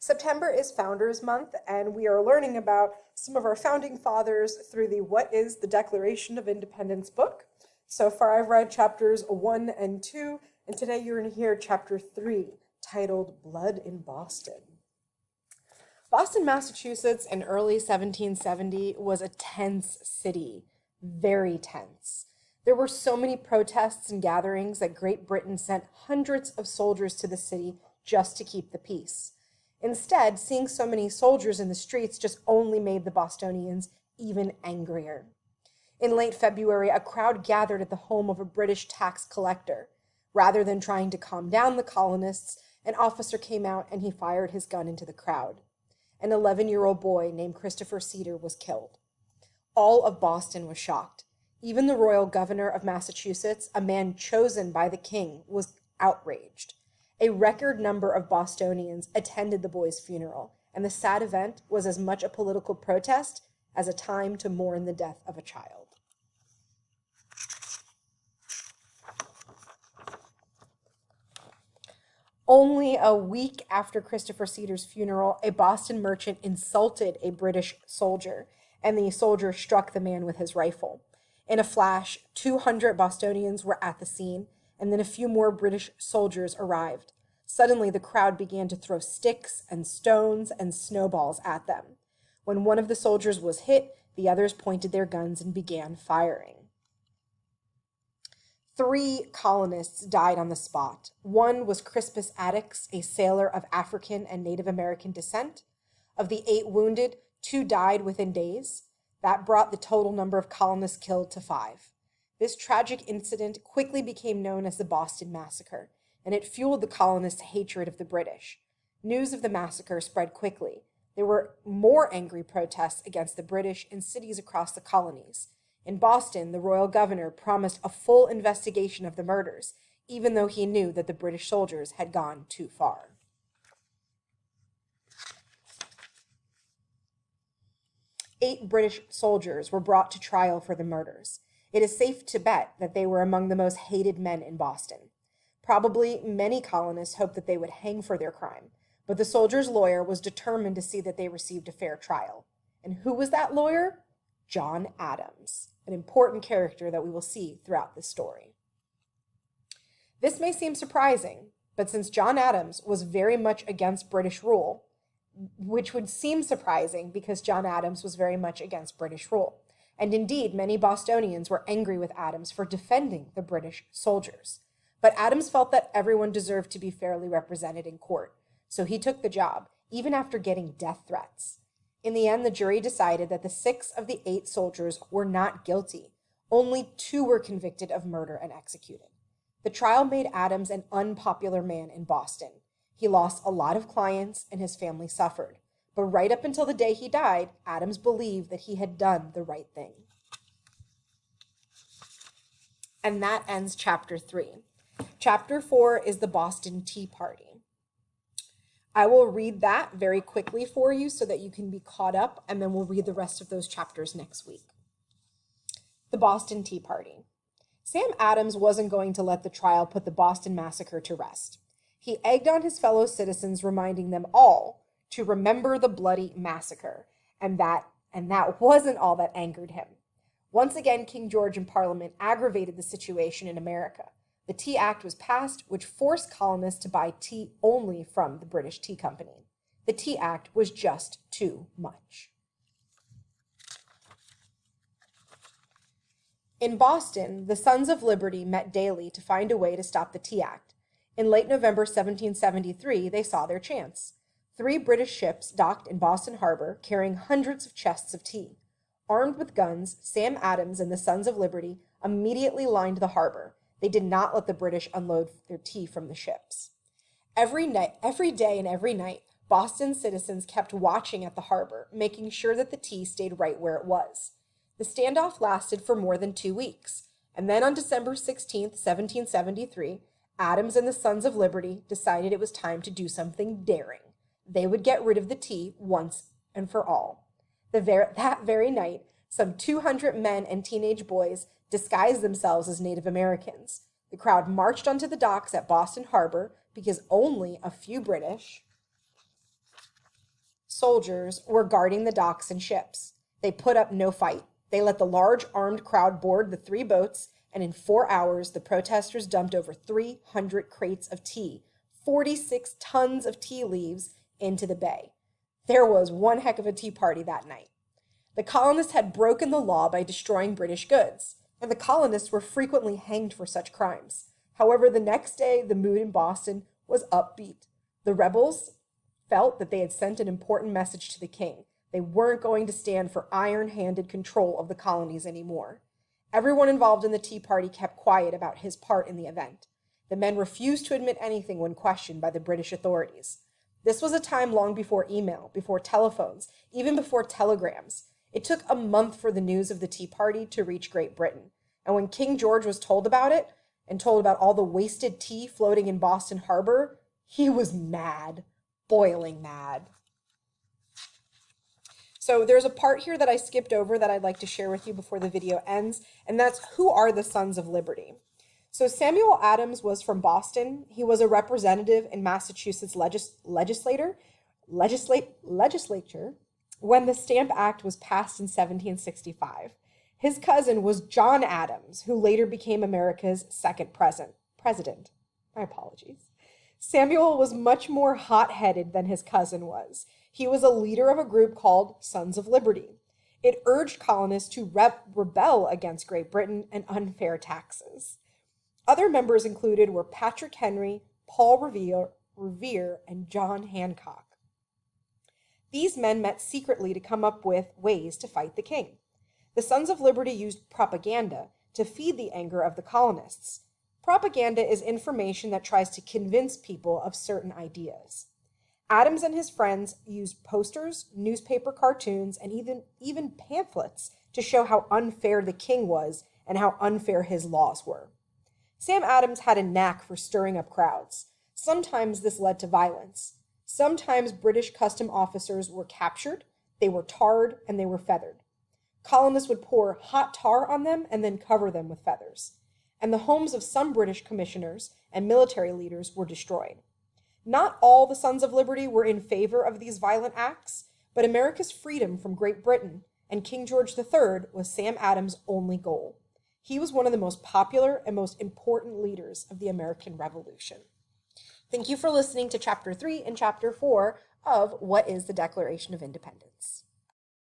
September is Founders Month, and we are learning about some of our founding fathers through the What is the Declaration of Independence book. So far, I've read chapters 1 and 2, and today you're going to hear chapter 3, titled Blood in Boston. Boston, Massachusetts in early 1770 was a tense city, very tense. There were so many protests and gatherings that Great Britain sent hundreds of soldiers to the city just to keep the peace. Instead, seeing so many soldiers in the streets just only made the Bostonians even angrier. In late February, a crowd gathered at the home of a British tax collector. Rather than trying to calm down the colonists, an officer came out and he fired his gun into the crowd. An 11-year-old boy named Christopher Cedar was killed. All of Boston was shocked. Even the royal governor of Massachusetts, a man chosen by the king, was outraged. A record number of Bostonians attended the boy's funeral, and the sad event was as much a political protest as a time to mourn the death of a child. Only a week after Christopher Cedar's funeral, a Boston merchant insulted a British soldier, and the soldier struck the man with his rifle. In a flash, 200 Bostonians were at the scene, and then a few more British soldiers arrived. Suddenly, the crowd began to throw sticks and stones and snowballs at them. When one of the soldiers was hit, the others pointed their guns and began firing. 3 colonists died on the spot. One was Crispus Attucks, a sailor of African and Native American descent. Of the 8 wounded, 2 died within days. That brought the total number of colonists killed to 5. This tragic incident quickly became known as the Boston Massacre, and it fueled the colonists' hatred of the British. News of the massacre spread quickly. There were more angry protests against the British in cities across the colonies. In Boston, the royal governor promised a full investigation of the murders, even though he knew that the British soldiers had gone too far. Eight British soldiers were brought to trial for the murders. It is safe to bet that they were among the most hated men in Boston. Probably many colonists hoped that they would hang for their crime, but the soldiers' lawyer was determined to see that they received a fair trial. And who was that lawyer? John Adams, an important character that we will see throughout this story. This may seem surprising, but since John Adams was very much against British rule, which would seem surprising because John Adams was very much against British rule. And indeed, many Bostonians were angry with Adams for defending the British soldiers. But Adams felt that everyone deserved to be fairly represented in court, so he took the job, even after getting death threats. In the end, the jury decided that the 6 of the 8 soldiers were not guilty. Only 2 were convicted of murder and executed. The trial made Adams an unpopular man in Boston. He lost a lot of clients and his family suffered. But right up until the day he died, Adams believed that he had done the right thing. And that ends chapter 3. Chapter 4 is the Boston Tea Party. I will read that very quickly for you so that you can be caught up, and then we'll read the rest of those chapters next week. The Boston Tea Party. Sam Adams wasn't going to let the trial put the Boston Massacre to rest. He egged on his fellow citizens, reminding them all to remember the bloody massacre, and that wasn't all that angered him. Once again, King George and Parliament aggravated the situation in America. The Tea Act was passed, which forced colonists to buy tea only from the British Tea Company. The Tea Act was just too much. In Boston, the Sons of Liberty met daily to find a way to stop the Tea Act. In late November 1773, they saw their chance. 3 British ships docked in Boston Harbor, carrying hundreds of chests of tea. Armed with guns, Sam Adams and the Sons of Liberty immediately lined the harbor. They did not let the British unload their tea from the ships. Every day and every night, Boston citizens kept watching at the harbor, making sure that the tea stayed right where it was. The standoff lasted for more than 2 weeks, and then on December 16, 1773, Adams and the Sons of Liberty decided it was time to do something daring. They would get rid of the tea once and for all. That very night, some 200 men and teenage boys disguised themselves as Native Americans. The crowd marched onto the docks at Boston Harbor because only a few British soldiers were guarding the docks and ships. They put up no fight. They let the large armed crowd board the 3 boats, and in 4 hours, the protesters dumped over 300 crates of tea, 46 tons of tea leaves, into the bay. There was one heck of a tea party that night. The colonists had broken the law by destroying British goods, and the colonists were frequently hanged for such crimes. However, the next day, the mood in Boston was upbeat. The rebels felt that they had sent an important message to the king. They weren't going to stand for iron-handed control of the colonies anymore. Everyone involved in the Tea Party kept quiet about his part in the event. The men refused to admit anything when questioned by the British authorities. This was a time long before email, before telephones, even before telegrams. It took a month for the news of the Tea Party to reach Great Britain. And when King George was told about it, and told about all the wasted tea floating in Boston Harbor, he was mad, boiling mad. So there's a part here that I skipped over that I'd like to share with you before the video ends, and that's who are the Sons of Liberty. So Samuel Adams was from Boston. He was a representative in Massachusetts legislature when the Stamp Act was passed in 1765. His cousin was John Adams, who later became America's second president. My apologies. Samuel was much more hot-headed than his cousin was. He was a leader of a group called Sons of Liberty. It urged colonists to rebel against Great Britain and unfair taxes. Other members included were Patrick Henry, Paul Revere, and John Hancock. These men met secretly to come up with ways to fight the king. The Sons of Liberty used propaganda to feed the anger of the colonists. Propaganda is information that tries to convince people of certain ideas. Adams and his friends used posters, newspaper cartoons, and even pamphlets to show how unfair the king was and how unfair his laws were. Sam Adams had a knack for stirring up crowds. Sometimes this led to violence. Sometimes British custom officers were captured, they were tarred, and they were feathered. Colonists would pour hot tar on them and then cover them with feathers. And the homes of some British commissioners and military leaders were destroyed. Not all the Sons of Liberty were in favor of these violent acts, but America's freedom from Great Britain and King George III was Sam Adams' only goal. He was one of the most popular and most important leaders of the American Revolution. Thank you for listening to Chapter 3 and Chapter 4 of What is the Declaration of Independence?